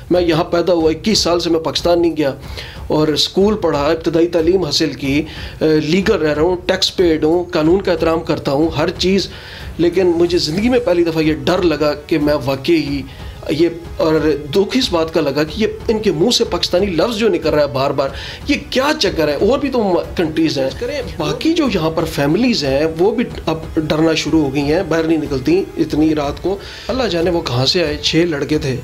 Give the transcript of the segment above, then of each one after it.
میں یہاں پیدا ہوا, 21 سال سے میں پاکستان نہیں گیا, اور اسکول پڑھا, ابتدائی تعلیم حاصل کی, لیگل رہ رہا ہوں, ٹیکس پیڈ ہوں, قانون کا احترام کرتا ہوں, ہر چیز. لیکن مجھے زندگی میں پہلی دفعہ یہ ڈر لگا کہ میں واقعی یہ, اور دکھ اس بات کا لگا کہ یہ ان کے منہ سے پاکستانی لفظ جو نکل رہا ہے بار بار, یہ کیا چکر ہے. اور بھی تو کنٹریز ہیں, باقی جو یہاں پر فیملیز ہیں وہ بھی اب ڈرنا شروع ہو گئی ہیں, باہر نہیں نکلتی اتنی رات کو. اللہ جانے وہ کہاں سے آئے. 6 لڑکے تھے,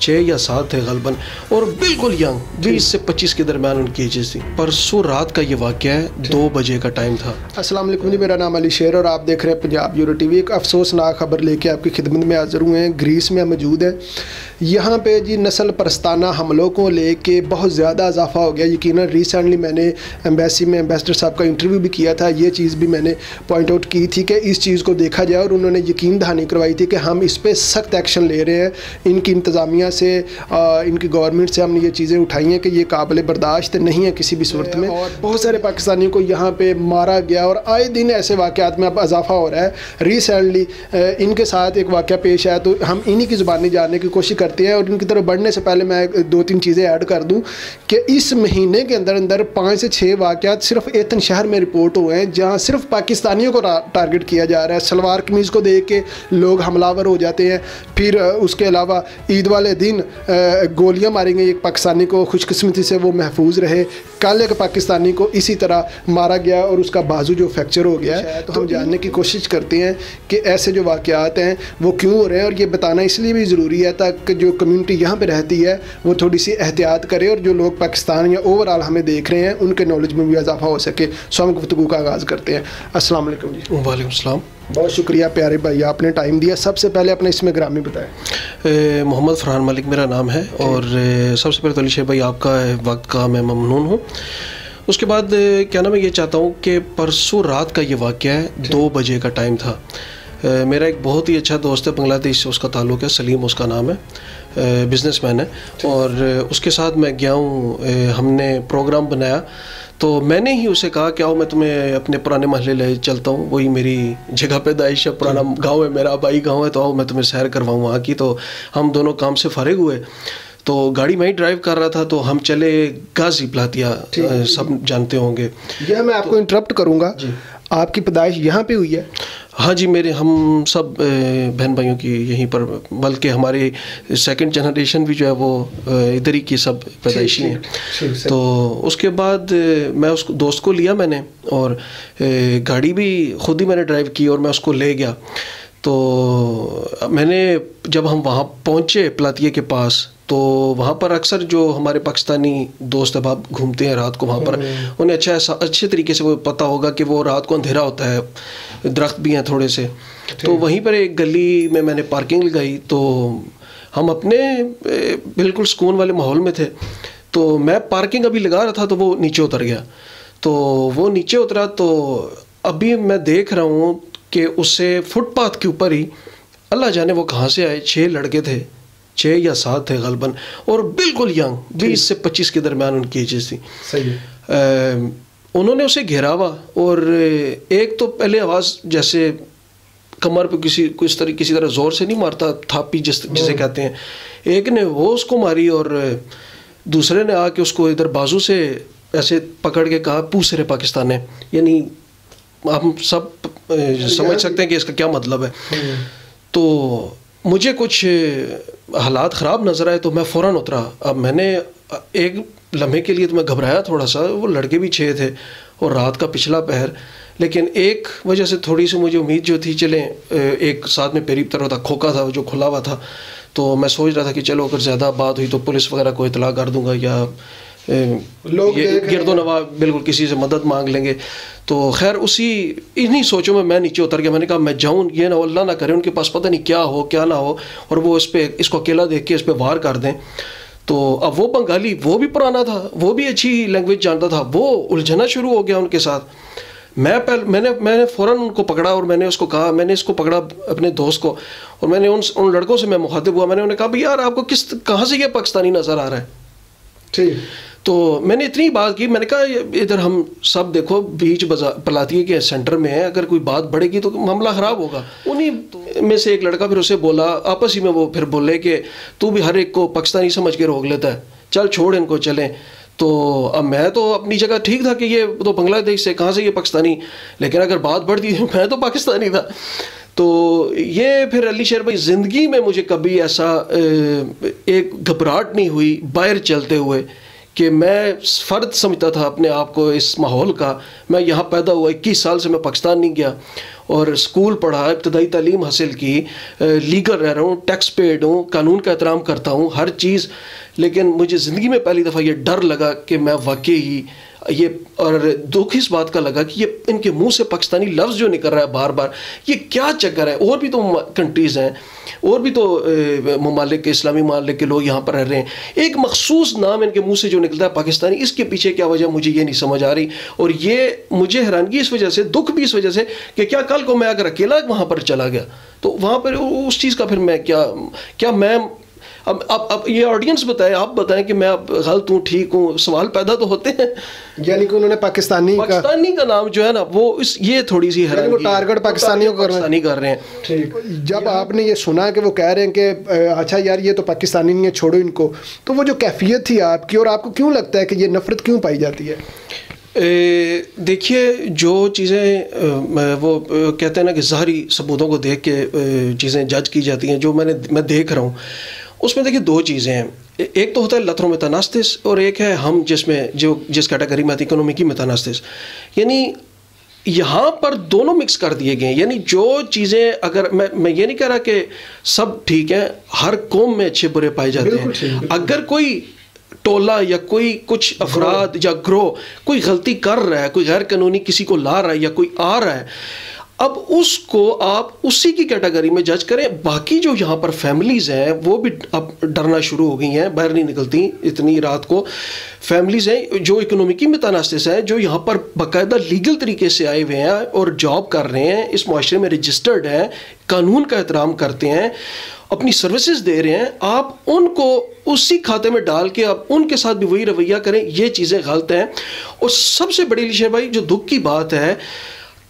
6 یا 7 تھے غالباً, اور بالکل ینگ, 20 سے 25 کے درمیان ان کی ایجز تھی. پرسوں رات کا یہ واقعہ ہے, 2 بجے کا ٹائم تھا. السلام علیکم جی, میرا نام علی شیر اور آپ دیکھ رہے ہیں پنجاب یورو ٹی وی. ایک افسوسناک خبر لے کے آپ کی خدمت میں حاضر ہوئے ہیں. گریس میں موجود ہیں. یہاں پہ جی نسل پرستانہ حملوں کو لے کے بہت زیادہ اضافہ ہو گیا. یقیناً ریسنٹلی میں نے ایمبیسی میں ایمبیسڈر صاحب کا انٹرویو بھی کیا تھا, یہ چیز بھی میں نے پوائنٹ آؤٹ کی تھی کہ اس چیز کو دیکھا جائے, اور انہوں نے یقین دہانی کروائی تھی کہ ہم اس پہ سخت ایکشن لے رہے ہیں. ان کی انتظامیہ سے, ان کی گورنمنٹ سے ہم نے یہ چیزیں اٹھائی ہیں کہ یہ قابل برداشت نہیں ہے کسی بھی صورت میں. اور بہت سارے پاکستانیوں کو یہاں پہ مارا گیا, اور آئے دن ایسے واقعات میں اب اضافہ ہو رہا ہے. ریسنٹلی ان کے ساتھ ایک واقعہ پیش آیا, تو ہم انہی کی زبانی جاننے کی کوشش کرتے ہیں. اور ان کی طرف بڑھنے سے پہلے میں 2-3 چیزیں ایڈ کر دوں کہ اس مہینے کے اندر 5 سے 6 واقعات صرف ایتھن شہر میں رپورٹ ہوئے ہیں, جہاں صرف پاکستانیوں کو ٹارگٹ کیا جا رہا ہے. سلوار قمیض کو دیکھ کے لوگ حملہ ہو جاتے ہیں. پھر اس کے علاوہ عید والے دن گولیاں ماریں گے ایک پاکستانی کو, خوش قسمتی سے وہ محفوظ رہے. کل ایک پاکستانی کو اسی طرح مارا گیا اور اس کا بازو جو فریکچر ہو گیا ہے. تو ہم جاننے کی کوشش کرتے ہیں کہ ایسے جو واقعات ہیں وہ کیوں ہو رہے ہیں, اور یہ بتانا اس لیے بھی ضروری ہے تاکہ جو کمیونٹی یہاں پہ رہتی ہے وہ تھوڑی سی احتیاط کرے, اور جو لوگ پاکستان یا اوور آل ہمیں دیکھ رہے ہیں ان کے نالج میں بھی اضافہ ہو سکے. سو ہم گفتگو کا آغاز کرتے ہیں. السلام علیکم جی. وعلیکم السلام. بہت شکریہ پیارے بھائی, آپ نے ٹائم دیا. سب سے پہلے اپنا اسم گرامی بتائیں. محمد فرحان ملک میرا نام ہے, اور سب سے پہلے تو علی شیر بھائی آپ کا وقت کا میں ممنون ہوں. اس کے بعد کیا نام ہے, یہ چاہتا ہوں کہ پرسوں رات کا یہ واقعہ ہے, 2 بجے کا ٹائم تھا. میرا ایک بہت ہی اچھا دوست ہے, بنگلہ دیش سے اس کا تعلق ہے, سلیم اس کا نام ہے, بزنس مین ہے, اور اس کے ساتھ میں گیا ہوں. ہم نے پروگرام بنایا تو میں نے ہی اسے کہا کہ آؤ میں تمہیں اپنے پرانے محلے لے چلتا ہوں, وہی میری جگہ پیدائش ہے, پرانا گاؤں ہے میرا, آبائی گاؤں ہے, تو آؤ میں تمہیں سیر کرواؤں وہاں کی. تو ہم دونوں کام سے فارغ ہوئے, تو گاڑی میں ہی ڈرائیو کر رہا تھا, تو ہم چلے غازی پلاتیا, سب جانتے ہوں گے. یہ میں آپ کو انٹرپٹ کروں گا, آپ کی پیدائش یہاں پہ ہوئی ہے؟ ہاں جی, ہم سب بہن بھائیوں کی یہیں پر, بلکہ ہماری 2nd جنریشن بھی جو ہے وہ ادھر ہی کی سب پیدائشی ہیں. تو اس کے بعد میں اس دوست کو لیا میں نے, اور گاڑی بھی خود ہی میں نے ڈرائیو کی, اور میں اس کو لے گیا. تو میں نے جب ہم وہاں پہنچے پلاتیے کے پاس, تو وہاں پر اکثر جو ہمارے پاکستانی دوست احباب گھومتے ہیں رات کو وہاں پر, انہیں اچھے طریقے سے وہ پتہ ہوگا کہ وہ رات کو اندھیرا ہوتا ہے, درخت بھی ہیں تھوڑے سے. تو وہیں پر ایک گلی میں نے پارکنگ لگائی. تو ہم اپنے بالکل سکون والے ماحول میں تھے. تو میں پارکنگ ابھی لگا رہا تھا تو وہ نیچے اتر گیا. تو وہ نیچے اترا, تو ابھی میں دیکھ رہا ہوں کہ اسے فٹ پاتھ کے اوپر ہی, اللہ جانے وہ کہاں سے آئے, 6 لڑکے تھے, 6 یا 7 تھے غالباً, اور بالکل ینگ, 20 سے 25 کے درمیان ان کی ایجز تھی. انہوں نے اسے گھیرا ہوا, اور ایک تو پہلے آواز جیسے کمر پہ کسی طرح زور سے نہیں مارتا, تھاپی جسے کہتے ہیں, ایک نے وہ اس کو ماری, اور دوسرے نے آ کے اس کو ادھر بازو سے ایسے پکڑ کے کہا پوسرے پاکستان ہے. یعنی ہم سب سمجھ سکتے ہیں کہ اس کا کیا مطلب ہے. تو مجھے کچھ حالات خراب نظر آئے, تو میں فوراً اترا. اب میں نے ایک لمحے کے لیے تو میں گھبرایا تھوڑا سا, وہ لڑکے بھی 6 تھے اور رات کا پچھلا پہر, لیکن ایک وجہ سے تھوڑی سی مجھے امید جو تھی, چلیں ایک ساتھ میں پیری پتر ہوتا, کھوکا تھا جو کھلا ہوا تھا, تو میں سوچ رہا تھا کہ چلو اگر زیادہ بات ہوئی تو پولیس وغیرہ کو اطلاع کر دوں گا, یا لوگ گرد و نواح بالکل کسی سے مدد مانگ لیں گے. تو خیر انہی سوچوں میں نیچے اتر گیا. میں نے کہا میں جاؤں, یہ نہ اللہ نہ کرے ان کے پاس پتہ نہیں کیا ہو کیا نہ ہو, اور وہ اس کو اکیلا دیکھ کے اس پہ وار کر دیں. تو اب وہ بنگالی, وہ بھی پرانا تھا, وہ بھی اچھی لینگویج جانتا تھا, وہ الجھنا شروع ہو گیا ان کے ساتھ. میں نے فوراً ان کو پکڑا, اور میں نے اس کو کہا, میں نے اس کو پکڑا اپنے دوست کو, اور میں نے ان لڑکوں سے میں مخاطب ہوا. میں نے انہیں کہا بھئی یار آپ کو کہاں سے یہ پاکستانی نظر آ رہا ہے. ٹھیک. تو میں نے اتنی بات کی, میں نے کہا ادھر ہم سب دیکھو بیچ پلاتیے کے سینٹر میں ہیں, اگر کوئی بات بڑھے گی تو معاملہ خراب ہوگا. انہیں میں سے ایک لڑکا پھر اسے بولا, آپس ہی میں وہ پھر بولے کہ تو بھی ہر ایک کو پاکستانی سمجھ کے روک لیتا ہے, چل چھوڑ ان کو چلیں. تو اب میں تو اپنی جگہ ٹھیک تھا کہ یہ تو بنگلہ دیش سے, کہاں سے یہ پاکستانی, لیکن اگر بات بڑھتی میں تو پاکستانی تھا. تو یہ پھر علی شیر بھائی زندگی میں مجھے کبھی ایسا ایک گھبراہٹ نہیں ہوئی باہر چلتے ہوئے کہ میں فرد سمجھتا تھا اپنے آپ کو اس ماحول کا. میں یہاں پیدا ہوا, 21 سال سے میں پاکستان نہیں گیا, اور اسکول پڑھا, ابتدائی تعلیم حاصل کی, لیگل رہ رہا ہوں, ٹیکس پیڈ ہوں, قانون کا احترام کرتا ہوں, ہر چیز. لیکن مجھے زندگی میں پہلی دفعہ یہ ڈر لگا کہ میں واقعی یہ, اور دکھ اس بات کا لگا کہ یہ ان کے منہ سے پاکستانی لفظ جو نکل رہا ہے بار بار, یہ کیا چکر ہے. اور بھی تو کنٹریز ہیں, اور بھی تو ممالک, اسلامی ممالک کے لوگ یہاں پر رہ رہے ہیں, ایک مخصوص نام ان کے منہ سے جو نکلتا ہے پاکستانی, اس کے پیچھے کیا وجہ مجھے یہ نہیں سمجھ آ رہی. اور یہ مجھے حیرانگی اس وجہ سے, دکھ بھی اس وجہ سے کہ کیا کل کو میں اگر اکیلا وہاں پر چلا گیا تو وہاں پر اس چیز کا پھر میں کیا میں اب یہ آڈینس بتائے, آپ بتائیں کہ میں اب غلط ہوں ٹھیک ہوں, سوال پیدا تو ہوتے ہیں. یعنی کہ انہوں نے پاکستانی کا نام جو ہے نا وہ یہ تھوڑی سی ہے, وہ ٹارگٹ پاکستانیوں کو کر رہے ہیں. ٹھیک, جب آپ نے یہ سنا کہ وہ کہہ رہے ہیں کہ اچھا یار یہ تو پاکستانی نہیں ہے, چھوڑو ان کو, تو وہ جو کیفیت تھی آپ کی, اور آپ کو کیوں لگتا ہے کہ یہ نفرت کیوں پائی جاتی ہے؟ دیکھیے, جو چیزیں وہ کہتے ہیں نا کہ ظاہری ثبوتوں کو دیکھ کے چیزیں جج کی جاتی ہیں, جو میں دیکھ رہا ہوں اس میں دیکھیے دو چیزیں ہیں. ایک تو ہوتا ہے لتھرو میتاناستس, اور ایک ہے ہم جس کیٹیگری میں آتی ہے اکنومکی میتاناستس. یعنی یہاں پر دونوں مکس کر دیے گئے ہیں. یعنی جو چیزیں, اگر میں یہ نہیں کہہ رہا کہ سب ٹھیک ہیں, ہر قوم میں اچھے برے پائے جاتے ہیں. اگر کوئی ٹولہ یا کوئی کچھ افراد یا گروہ کوئی غلطی کر رہا ہے, کوئی غیر قانونی کسی کو لا رہا ہے یا کوئی آ رہا ہے, اب اس کو آپ اسی کی کیٹیگری میں جج کریں. باقی جو یہاں پر فیملیز ہیں وہ بھی اب ڈرنا شروع ہو گئی ہیں, باہر نہیں نکلتی اتنی رات کو. فیملیز ہیں جو اکنومکی میتاناستس ہیں, جو یہاں پر باقاعدہ لیگل طریقے سے آئے ہوئے ہیں اور جاب کر رہے ہیں, اس معاشرے میں رجسٹرڈ ہیں, قانون کا احترام کرتے ہیں, اپنی سروسز دے رہے ہیں. آپ ان کو اسی کھاتے میں ڈال کے آپ ان کے ساتھ بھی وہی رویہ کریں, یہ چیزیں غلط ہیں. اور سب سے بڑی علی شیر بھائی جو دکھ کی بات ہے,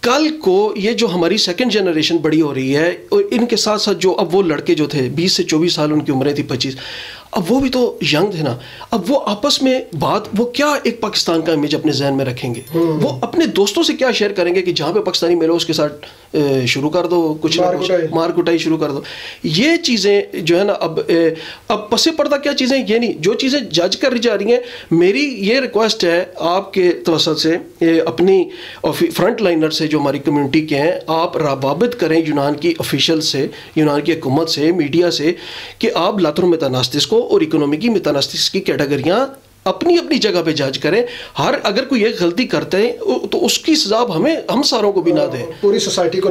کل کو یہ جو ہماری سیکنڈ جنریشن بڑی ہو رہی ہے, اور ان کے ساتھ ساتھ جو اب وہ لڑکے جو تھے 20 سے 24 سال ان کی عمریں تھی, 25, اب وہ بھی تو ینگ تھے نا. اب وہ آپس میں وہ کیا ایک پاکستان کا امیج اپنے ذہن میں رکھیں گے, وہ اپنے دوستوں سے کیا شیئر کریں گے کہ جہاں پہ پاکستانی ملو اس کے ساتھ شروع کر دو, کچھ مار کٹائی شروع کر دو. یہ چیزیں جو ہے نا اب پس پردہ کیا چیزیں, یہ نہیں, جو چیزیں جج کر جا رہی ہیں. میری یہ ریکویسٹ ہے آپ کے توسط سے, اپنی فرنٹ لائنر سے جو ہماری کمیونٹی کے ہیں, آپ روابط کریں یونان کی آفیشل سے, یونان کی حکومت سے, میڈیا سے, کہ آپ لاتھرو میتاناستس کو اور اکنومکی میتاناستس کی کیٹیگریاں اپنی اپنی جگہ پہ جج کریں. اگر کوئی ایک غلطی کرتے ہیں تو اس کی سزا ہم ساروں کو بھی نہ دیں, پوری سوسائٹی کو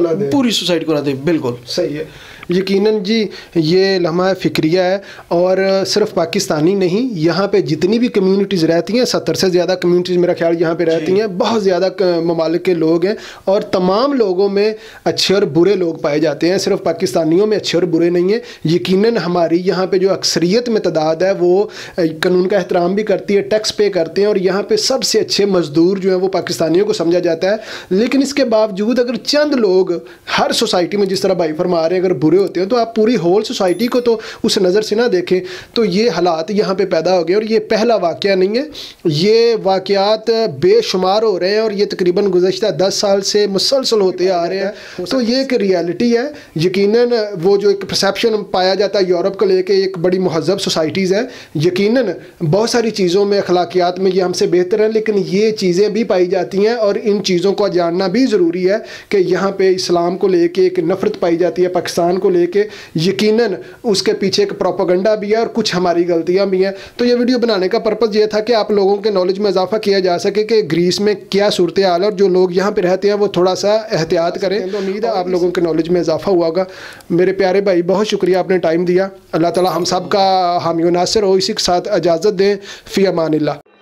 نہ دیں. بالکل صحیح ہے. یقیناً جی یہ لمحہ فکریہ ہے, اور صرف پاکستانی نہیں, یہاں پہ جتنی بھی کمیونٹیز رہتی ہیں, 70 سے زیادہ کمیونٹیز میرا خیال یہاں پہ رہتی ہیں, بہت زیادہ ممالک کے لوگ ہیں, اور تمام لوگوں میں اچھے اور برے لوگ پائے جاتے ہیں, صرف پاکستانیوں میں اچھے اور برے نہیں ہیں. یقیناً ہماری یہاں پہ جو اکثریت میں تعداد ہے وہ قانون کا احترام بھی کرتی ہے, ٹیکس پے کرتے ہیں, اور یہاں پہ سب سے اچھے مزدور جو ہیں وہ پاکستانیوں کو سمجھا جاتا ہے. لیکن اس کے باوجود اگر چند لوگ ہر سوسائٹی میں, جس طرح بھائی فرما رہے ہیں, اگر برے ہوتے ہیں تو آپ پوری ہول سوسائٹی کو تو اس نظر سے نہ دیکھیں. تو یہ حالات یہاں پہ پیدا ہو گئے, اور یہ پہلا واقعہ نہیں ہے, یہ واقعات بے شمار ہو رہے ہیں, اور یہ تقریباً گزشتہ 10 سال سے مسلسل ہوتے آ رہے ہیں. تو یہ ایک ریالٹی ہے. یقیناً وہ جو ایک پرسیپشن پایا جاتا ہے یورپ کو لے کے, ایک بڑی مہذب سوسائٹیز ہے, یقیناً بہت ساری چیزوں میں, اخلاقیات میں یہ ہم سے بہتر ہیں, لیکن یہ چیزیں بھی پائی جاتی ہیں, اور ان چیزوں کو جاننا بھی ضروری ہے کہ یہاں پہ اسلام کو لے کے ایک نفرت پائی جاتی ہے, پاکستان کو لے کے. یقیناً اس کے پیچھے ایک پروپیگنڈا بھی ہے, اور کچھ ہماری غلطیاں بھی ہیں. تو یہ ویڈیو بنانے کا پرپس یہ تھا کہ آپ لوگوں کے نالج میں اضافہ کیا جا سکے کہ گریس میں کیا صورتحال ہے, اور جو لوگ یہاں پہ رہتے ہیں وہ تھوڑا سا احتیاط کریں. تو امید ہے آپ لوگوں کے نالج میں اضافہ ہوا ہوگا. میرے پیارے بھائی, بہت شکریہ, آپ نے ٹائم دیا. اللہ تعالی ہم سب کا حامی و ناصر ہو. اسی کے ساتھ اجازت دیں, فی امان اللہ.